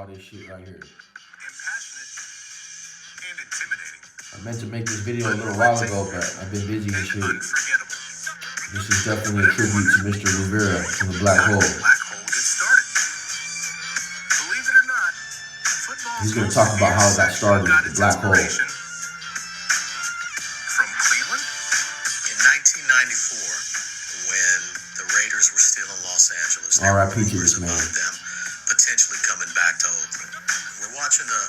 this shit right here. Impassionate and intimidating. I meant to make this video a little while ago, but I've been busy and shit. Unforgettable. This is definitely a tribute to Mr. Rivera from the Black Hole. Black Hole gets started. Believe it or not, football's He's gonna talk about how it got started, the Black Hole. From Cleveland in 1994, when the Raiders were still in Los Angeles. R.I.P. to this man. Them potentially coming back to Oakland. We're watching the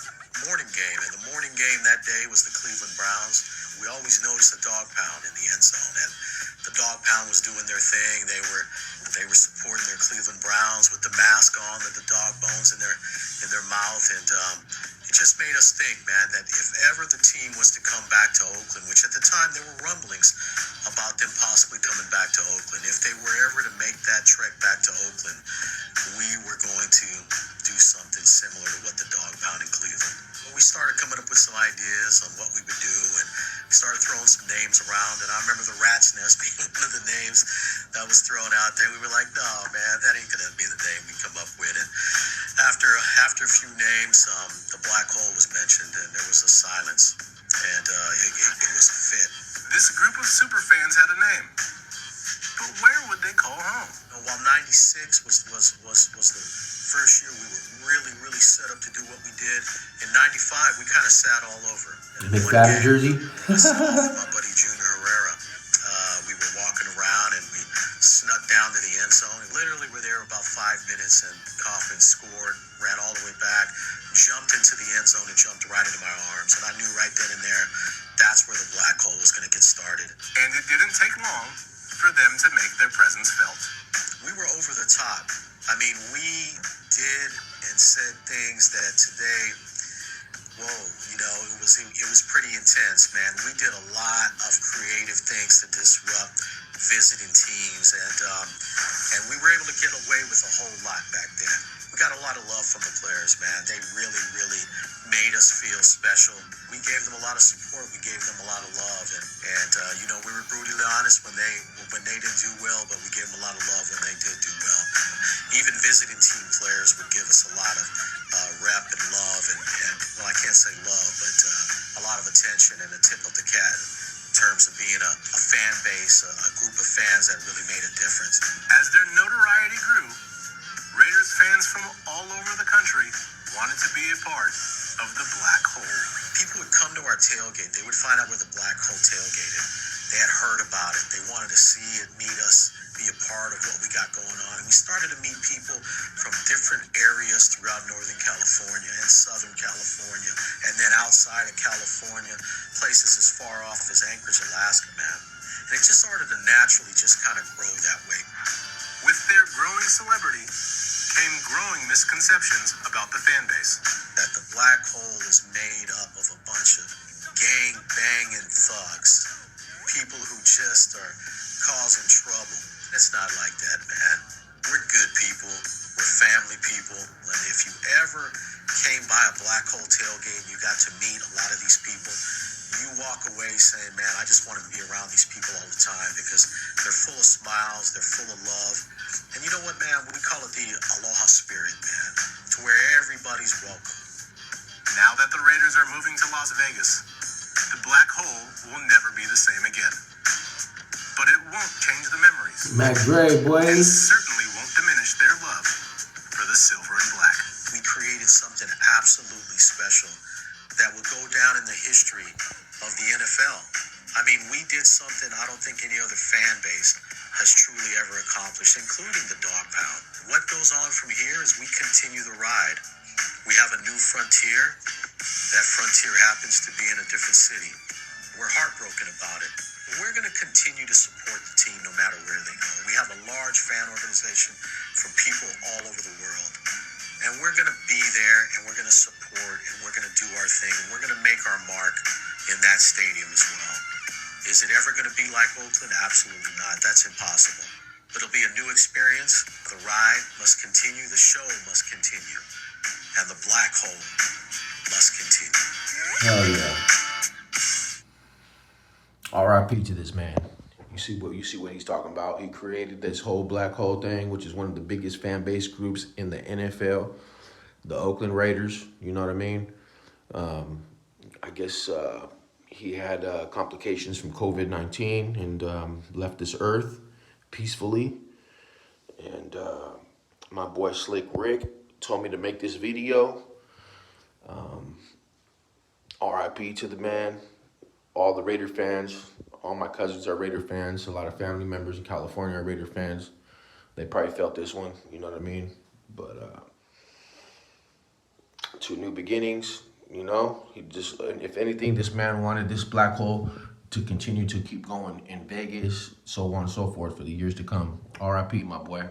morning game, and the morning game that day was the Cleveland Browns. We always noticed the dog pound in the end zone, and the dog pound was doing their thing. They were supporting their Cleveland Browns with the mask on, the dog bones in their mouth, and it just made us think, man, that if ever the team was to come back to Oakland, which at the time there were rumblings about them possibly coming back to Oakland, if they were ever to make that trek back to Oakland, we were going to do something similar to what the dog pound in Cleveland. We started coming up with some ideas on what we would do, and we started throwing some names around, and I remember the Rat's Nest being one of the names that was thrown out there. We were like, no, man, that ain't going to be the name we come up with. And after a few names, the Black Hole was mentioned, and there was a silence, and it was a fit. This group of super fans had a name, but where would they call home? While 96 was the first year we were really set up to do what we did, in 95 we kind of sat all over. McFadden jersey? My buddy Junior Rivera, we were walking around and we snuck down to the end zone. And literally were there about 5 minutes, and Kaufman scored, ran all the way back, jumped into the end zone and jumped right into my arms. And I knew right then and there that's where the Black Hole was going to get started. And it didn't take long for them to make their presence felt. We were over the top. I mean, we did and said things that today, whoa, it was pretty intense, man. We did a lot of creative things to disrupt visiting teams, and we were able to get away with a whole lot back then. We got a lot of love from the players, man. They really made us feel special. We gave them a lot of support. We gave them a lot of love, and we were brutally honest when they didn't do well, but we gave them a lot of love when they did do well. Even visiting team players would give us a lot of rep and love, and well, I can't say love, but a lot of attention and a tip of the cap in terms of being a fan base, a group of fans that really made a difference. As their notoriety grew, Raiders fans from all over the country wanted to be a part of the Black Hole. People would come to our tailgate. They would find out where the Black Hole tailgated. They had heard about it. They wanted to see it, meet us, be a part of what we got going on. And we started to meet people from different areas throughout Northern California and Southern California, and then outside of California, places as far off as Anchorage, Alaska, man. And it just started to naturally just kind of grow that way. With their growing celebrity came growing misconceptions about the fan base. That the Black Hole is made up of a bunch of gang-banging thugs, people who just are causing trouble. It's not like that, man. We're good people. We're family people. And if you ever came by a Black Hole tailgate and you got to meet a lot of these people, you walk away saying, man, I just want to be around these people all the time because they're full of smiles, they're full of love. And you know what, man? We call it the aloha spirit, man, to where everybody's welcome. Now that the Raiders are moving to Las Vegas, the Black Hole will never be the same again. But it won't change the memories. Mac Dre, boy. And certainly won't diminish their love for the silver and black. We created something absolutely special that will go down in the history of the NFL. I mean, we did something I don't think any other fan base has truly ever accomplished, including the dog pound. What goes on from here is we continue the ride. We have a new frontier. That frontier happens to be in a different city. We're heartbroken about it. We're going to continue to support the team no matter where they go. We have a large fan organization from people all over the world. And we're going to be there, and we're going to support, and we're going to do our thing, and we're going to make our mark in that stadium as well. Is it ever going to be like Oakland? Absolutely not. That's impossible. But it'll be a new experience. The ride must continue. The show must continue. And the Black Hole must continue. Hell yeah. R.I.P. to this man. You see what he's talking about. He created this whole Black Hole thing, which is one of the biggest fan base groups in the NFL. the Oakland Raiders. You know what I mean? I guess he had complications from COVID-19 and left this earth peacefully. And my boy Slick Rick told me to make this video. RIP to the man. All the Raider fans, all my cousins are Raider fans. A lot of family members in California are Raider fans. They probably felt this one, you know what I mean? But to new beginnings, you know, he just, if anything, this man wanted this black hole to continue to keep going in Vegas, so on and so forth for the years to come. RIP, my boy.